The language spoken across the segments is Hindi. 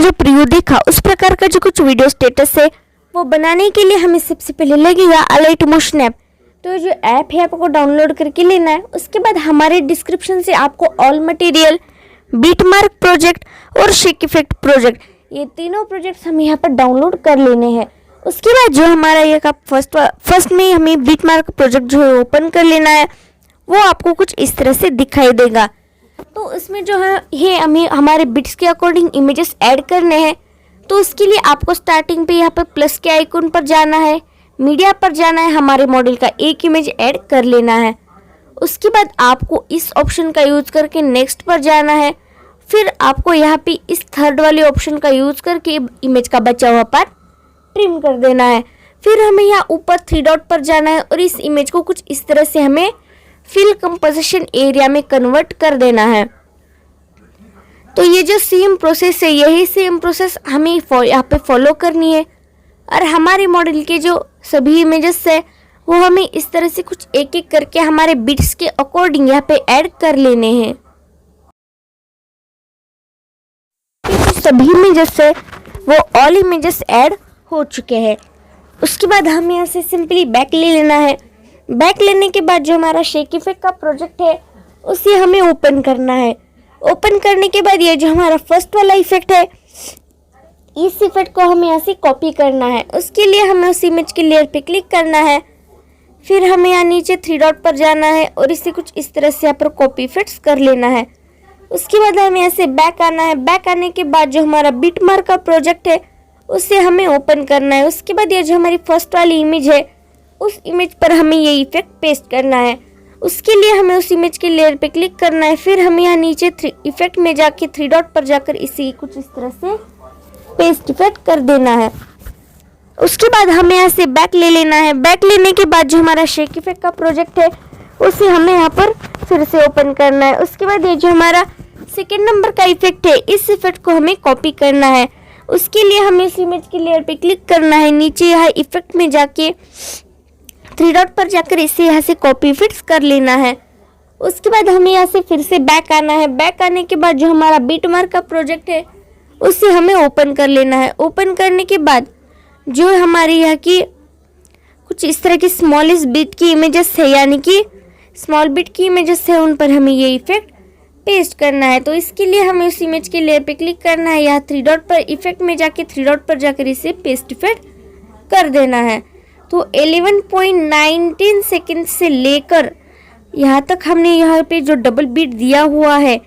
जो प्रीव्यू देखा उस प्रकार का जो कुछ वीडियो स्टेटस है वो बनाने के लिए हमें सबसे पहले लगेगा अलाइट मोशन ऐप। तो ये जो ऐप है आपको डाउनलोड करके लेना है। उसके बाद हमारे डिस्क्रिप्शन से आपको ऑल मटेरियल, बीटमार्क प्रोजेक्ट और शेक इफेक्ट प्रोजेक्ट, ये तीनों प्रोजेक्ट्स हम यहाँ पर डाउनलोड कर लेने हैं। उसके बाद जो हमारा ये का फर्स्ट में हमें बीटमार्क प्रोजेक्ट जो है ओपन कर लेना है। वो आपको कुछ इस तरह से दिखाई देगा। तो इसमें जो है ये हमें हमारे बिट्स के अकॉर्डिंग इमेजेस ऐड करने हैं। तो उसके लिए आपको स्टार्टिंग पे यहाँ पर प्लस के आइकन पर जाना है, मीडिया पर जाना है, हमारे मॉडल का एक इमेज ऐड कर लेना है। उसके बाद आपको इस ऑप्शन का यूज करके नेक्स्ट पर जाना है। फिर आपको यहाँ पे इस थर्ड वाले ऑप्शन का यूज करके इमेज का बचा हुआ पार्ट ट्रिम कर देना है। फिर हमें यहाँ ऊपर 3 डॉट पर जाना है और इस इमेज को कुछ इस तरह से हमें फिल कंपोजिशन एरिया में कन्वर्ट कर देना है। तो ये जो सेम प्रोसेस है, यही सेम प्रोसेस हमें यहाँ पे फॉलो करनी है। और हमारे मॉडल के जो सभी इमेजेस है वो हमें इस तरह से कुछ एक एक करके हमारे बिट्स के अकॉर्डिंग यहाँ पे ऐड कर लेने हैं। सभी इमेजेस है वो ऑल इमेजेस ऐड हो चुके हैं। उसके बाद हम यहाँ से सिंपली बैक ले लेना है। बैक लेने के बाद जो हमारा शेक इफेक्ट का प्रोजेक्ट है उसे हमें ओपन करना है। ओपन करने के बाद ये जो हमारा फर्स्ट वाला इफेक्ट है, इस इफेक्ट को हमें यहाँ से कॉपी करना है। उसके लिए हमें उस इमेज के लेयर पे क्लिक करना है। फिर हमें यहाँ नीचे 3 डॉट पर जाना है और इसे कुछ इस तरह से यहाँ पर कॉपी इफेक्ट्स कर लेना है। उसके बाद हमें यहाँ से बैक आना है। बैक आने के बाद जो हमारा बीटमार्क का प्रोजेक्ट है उसे हमें ओपन करना है। उसके बाद ये जो हमारी फर्स्ट वाली इमेज है उस इमेज पर हमें ये इफेक्ट पेस्ट करना है। उसके लिए हमें उस इमेज के लेयर पे क्लिक करना है। फिर हमें यहाँ नीचे इफेक्ट में जाके 3 डॉट पर जाकर इसे कुछ इस तरह से पेस्ट इफेक्ट कर देना है। उसके बाद हमें यहाँ से बैक ले लेना है। बैक लेने के बाद जो हमारा शेक इफेक्ट का प्रोजेक्ट है उसे हमें यहाँ पर फिर से ओपन करना है। उसके बाद ये जो हमारा सेकेंड नंबर का इफेक्ट है, इस इफेक्ट को हमें कॉपी करना है। उसके लिए हमें इस इमेज के लेयर पे क्लिक करना है। नीचे यहाँ इफेक्ट में जाके 3 डॉट पर जाकर इसे यहाँ से कॉपी इफेक्ट्स कर लेना है। उसके बाद हमें यहाँ से फिर से बैक आना है। बैक आने के बाद जो हमारा बीटमार्क का प्रोजेक्ट है उसे हमें ओपन कर लेना है। ओपन करने के बाद जो हमारी यहाँ की कुछ इस तरह की स्मॉलेस्ट बिट की इमेजेस है, यानी कि स्मॉल बिट की इमेजेस है, उन पर हमें ये इफेक्ट पेस्ट करना है। तो इसके लिए हमें उस इमेज के लेयर पे क्लिक करना है। यहाँ 3 डॉट पर इफेक्ट में जाके 3 डॉट पर जाकर इसे पेस्ट इफेक्ट कर देना है। तो 11.19 सेकेंड से लेकर यहाँ तक हमने यहाँ पे जो डबल बीट दिया हुआ है,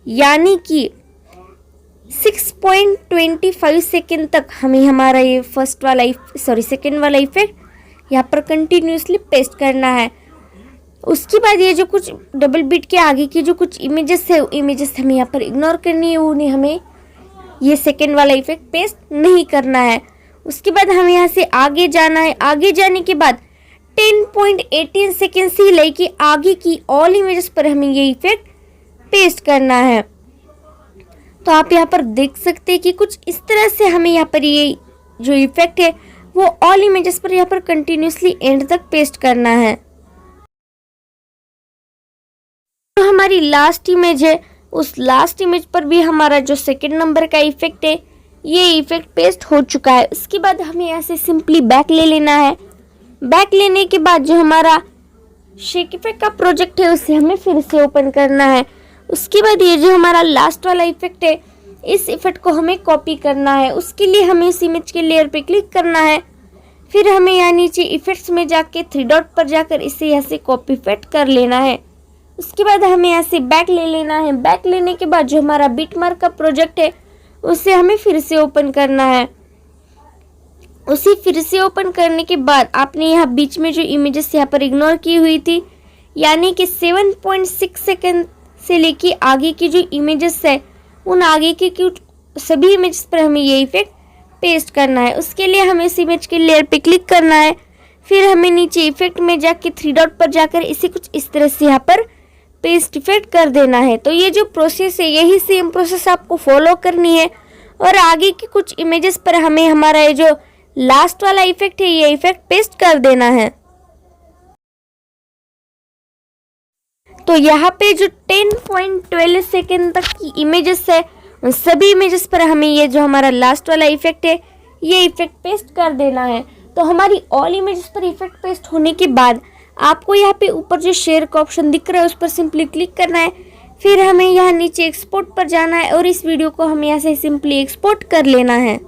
यानी कि 6.25 सेकेंड तक हमें हमारा ये सेकेंड वाला इफेक्ट यहाँ पर कंटिन्यूसली पेस्ट करना है। उसके बाद ये जो कुछ डबल बीट के आगे की जो कुछ इमेजेस है, इमेजेस हमें यहाँ पर इग्नोर करनी है, उन्हें हमें ये सेकेंड वाला इफेक्ट पेस्ट नहीं करना है। उसके बाद हमें यहाँ से आगे जाना है। आगे जाने के बाद 10.18 सेकेंड से लेके आगे की ऑल इमेजेस पर हमें ये इफेक्ट पेस्ट करना है। तो आप यहाँ पर देख सकते हैं कि कुछ इस तरह से हमें यहाँ पर ये जो इफेक्ट है वो ऑल इमेजेस पर यहाँ पर कंटिन्यूसली एंड तक पेस्ट करना है। तो हमारी लास्ट इमेज है, उस लास्ट इमेज पर भी हमारा जो सेकेंड नंबर का इफेक्ट है ये इफेक्ट पेस्ट हो चुका है। उसके बाद हमें यहाँ से सिंपली बैक ले लेना है। बैक लेने के बाद जो हमारा शेक इफेक्ट का प्रोजेक्ट है उसे हमें फिर से ओपन करना है। उसके बाद ये जो हमारा लास्ट वाला इफेक्ट है, इस इफेक्ट को हमें कॉपी करना है। उसके लिए हमें इस इमेज के लेयर पे क्लिक करना है। फिर हमें यहाँ नीचे इफेक्ट्स में जाके 3 डॉट पर जाकर इसे यहाँ से कॉपी इफेक्ट कर लेना है। उसके बाद हमें यहाँ से बैक ले लेना है। बैक लेने के बाद जो हमारा बीटमार्क का प्रोजेक्ट है उसे हमें फिर से ओपन करना है। उसे फिर से ओपन करने के बाद आपने यहाँ बीच में जो इमेजेस यहाँ पर इग्नोर की हुई थी, यानी कि 7.6 सेकेंड से लेके आगे की जो इमेजेस है उन आगे की सभी इमेजेस पर हमें ये इफेक्ट पेस्ट करना है। उसके लिए हमें इस इमेज के लेयर पे क्लिक करना है। फिर हमें नीचे इफेक्ट में जाके 3 डॉट पर जाकर इसे कुछ इस तरह से यहाँ पर पेस्ट इफेक्ट कर देना है। तो ये जो प्रोसेस है यही सेम प्रोसेस आपको फॉलो करनी है और आगे की कुछ इमेजेस पर हमें हमारा ये जो लास्ट वाला इफेक्ट है ये इफेक्ट पेस्ट कर देना है। तो यहाँ पे जो 10.12 सेकेंड तक की इमेजेस है उन सभी इमेजेस पर हमें ये जो हमारा लास्ट वाला इफेक्ट है ये इफेक्ट पेस्ट कर देना है। तो हमारी ऑल इमेजेस पर इफेक्ट पेस्ट होने के बाद आपको यहाँ पे ऊपर जो शेयर का ऑप्शन दिख रहा है उस पर सिंपली क्लिक करना है। फिर हमें यहाँ नीचे एक्सपोर्ट पर जाना है और इस वीडियो को हमें यहाँ से सिंपली एक्सपोर्ट कर लेना है।